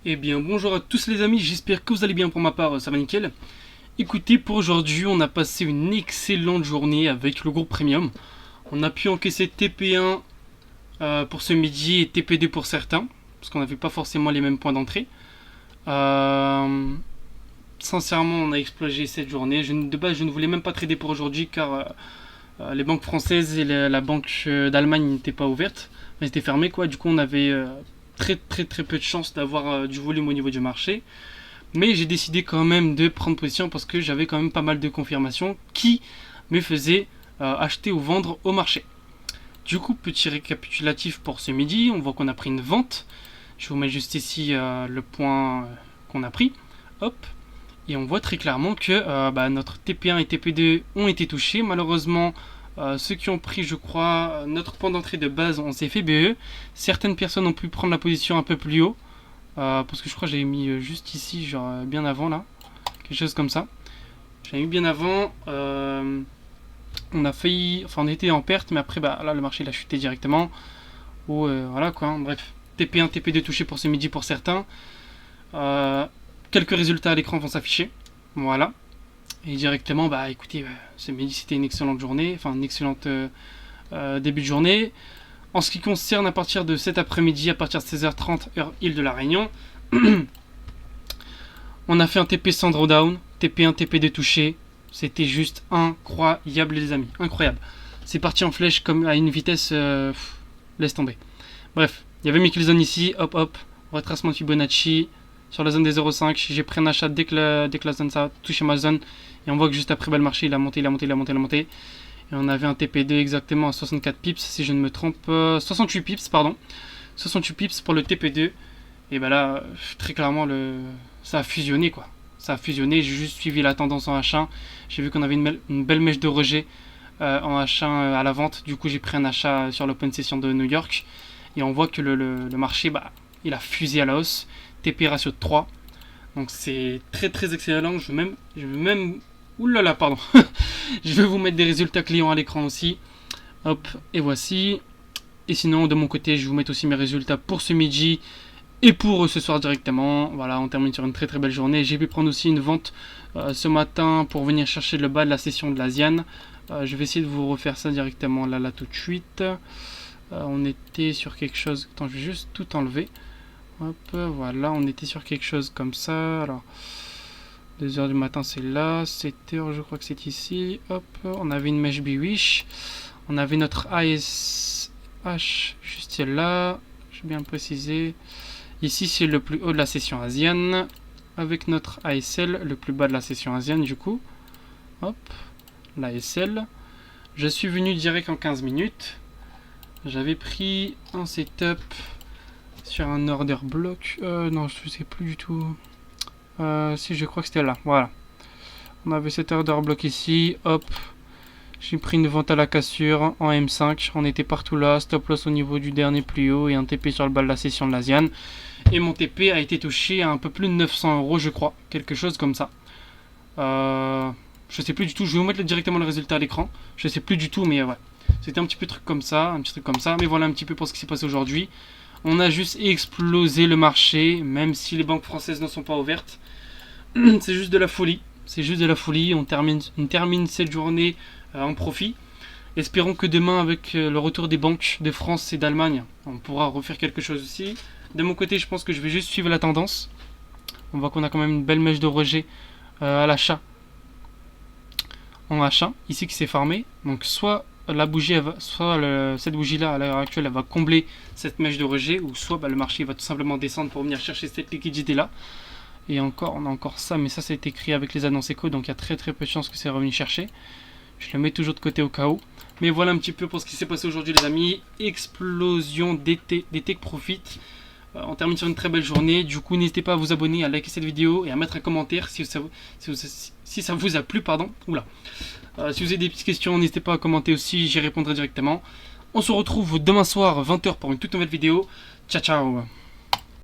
Eh bien bonjour à tous les amis, j'espère que vous allez bien. Pour ma part ça va nickel. Écoutez, pour aujourd'hui on a passé une excellente journée avec le groupe Premium. On a pu encaisser TP1 pour ce midi et TP2 pour certains, parce qu'on n'avait pas forcément les mêmes points d'entrée. Euh, Sincèrement on a explosé cette journée. De base je ne voulais même pas trader pour aujourd'hui car les banques françaises et la banque d'Allemagne n'étaient pas ouvertes. Elles étaient fermées quoi, du coup on avait très peu de chance d'avoir du volume au niveau du marché. Mais j'ai décidé quand même de prendre position parce que j'avais quand même pas mal de confirmations qui me faisaient acheter ou vendre au marché. Du coup, petit récapitulatif pour ce midi, on voit qu'on a pris une vente. Je vous mets juste ici le point qu'on a pris. Hop. Et on voit très clairement que notre TP1 et TP2 ont été touchés. Malheureusement, ceux qui ont pris, je crois, notre point d'entrée de base, on s'est fait BE. Certaines personnes ont pu prendre la position un peu plus haut. Parce que je crois que j'avais mis juste ici, genre bien avant là. Quelque chose comme ça. J'avais mis bien avant. On a failli. Enfin, on était en perte, mais après, là, le marché il a chuté directement. Ou voilà quoi. Hein. Bref, TP1, TP2 touché pour ce midi pour certains. Quelques résultats à l'écran vont s'afficher. Voilà. Et directement, écoutez, ce midi c'était une excellente journée. Enfin, une excellente début de journée. En ce qui concerne à partir de cet après-midi, à partir de 16h30, heure île de la Réunion, on a fait un TP sans drawdown, TP1, TP2 touché. C'était juste incroyable les amis, incroyable. C'est parti en flèche comme à une vitesse, laisse tomber. Bref, il y avait Michael Zone ici, hop hop, retracement de Fibonacci, sur la zone des 0,5, j'ai pris un achat dès que la zone ça a touché ma zone, et on voit que juste après le marché il a monté. Et on avait un TP2 exactement à 64 pips, si je ne me trompe. 68 pips, pardon. 68 pips pour le TP2. Et là, très clairement, ça a fusionné, quoi. Ça a fusionné, j'ai juste suivi la tendance en H1. J'ai vu qu'on avait une belle mèche de rejet en H1 à la vente. Du coup, j'ai pris un achat sur l'open session de New York. Et on voit que le marché, il a fusé à la hausse. TP ratio de 3. Donc c'est très excellent. Je vais même ouh là là, pardon. Je vais vous mettre des résultats clients à l'écran aussi. Hop, et voici. Et sinon, de mon côté, je vais vous mettre aussi mes résultats pour ce midi et pour ce soir directement. Voilà, on termine sur une très belle journée. J'ai pu prendre aussi une vente ce matin pour venir chercher le bas de la session de l'Asian. Je vais essayer de vous refaire ça directement là tout de suite. On était sur quelque chose. Attends, je vais juste tout enlever. Hop, voilà, on était sur quelque chose comme ça. Alors, 2h du matin, c'est là. 7h, je crois que c'est ici. Hop, on avait une mèche B-Wish. On avait notre ASH juste là. J'ai bien précisé. Ici, c'est le plus haut de la session asienne. Avec notre ASL, le plus bas de la session asienne, du coup. Hop, l'ASL. Je suis venu direct en 15 minutes. J'avais pris un setup sur un order block. Non, je sais plus du tout. Si, je crois que c'était là. Voilà. On avait cet order block ici. Hop. J'ai pris une vente à la cassure en M5. On était partout là. Stop loss au niveau du dernier plus haut. Et un TP sur le bas de la session de l'Asian. Et mon TP a été touché à un peu plus de 900 €, je crois. Quelque chose comme ça. Je sais plus du tout. Je vais vous mettre directement le résultat à l'écran. Je sais plus du tout, mais ouais. C'était un petit peu truc comme ça. Un petit truc comme ça. Mais voilà un petit peu pour ce qui s'est passé aujourd'hui. On a juste explosé le marché, même si les banques françaises ne sont pas ouvertes. C'est juste de la folie. C'est juste de la folie. On termine cette journée en profit. Espérons que demain, avec le retour des banques de France et d'Allemagne, on pourra refaire quelque chose aussi. De mon côté, je pense que je vais juste suivre la tendance. On voit qu'on a quand même une belle mèche de rejet à l'achat. En H1, ici qui s'est formée. Donc soit la bougie, cette bougie-là, à l'heure actuelle, elle va combler cette mèche de rejet, ou soit le marché va tout simplement descendre pour venir chercher cette liquidité-là. Et encore, on a encore ça, mais ça c'est écrit avec les annonces éco, donc il y a très peu de chances que c'est revenu chercher. Je le mets toujours de côté au cas où. Mais voilà un petit peu pour ce qui s'est passé aujourd'hui les amis. Explosion des take profit. On termine sur une très belle journée. Du coup n'hésitez pas à vous abonner, à liker cette vidéo et à mettre un commentaire si ça vous a plu. Oula. Si vous avez des petites questions, n'hésitez pas à commenter aussi, j'y répondrai directement. On se retrouve demain soir 20h pour une toute nouvelle vidéo. Ciao ciao.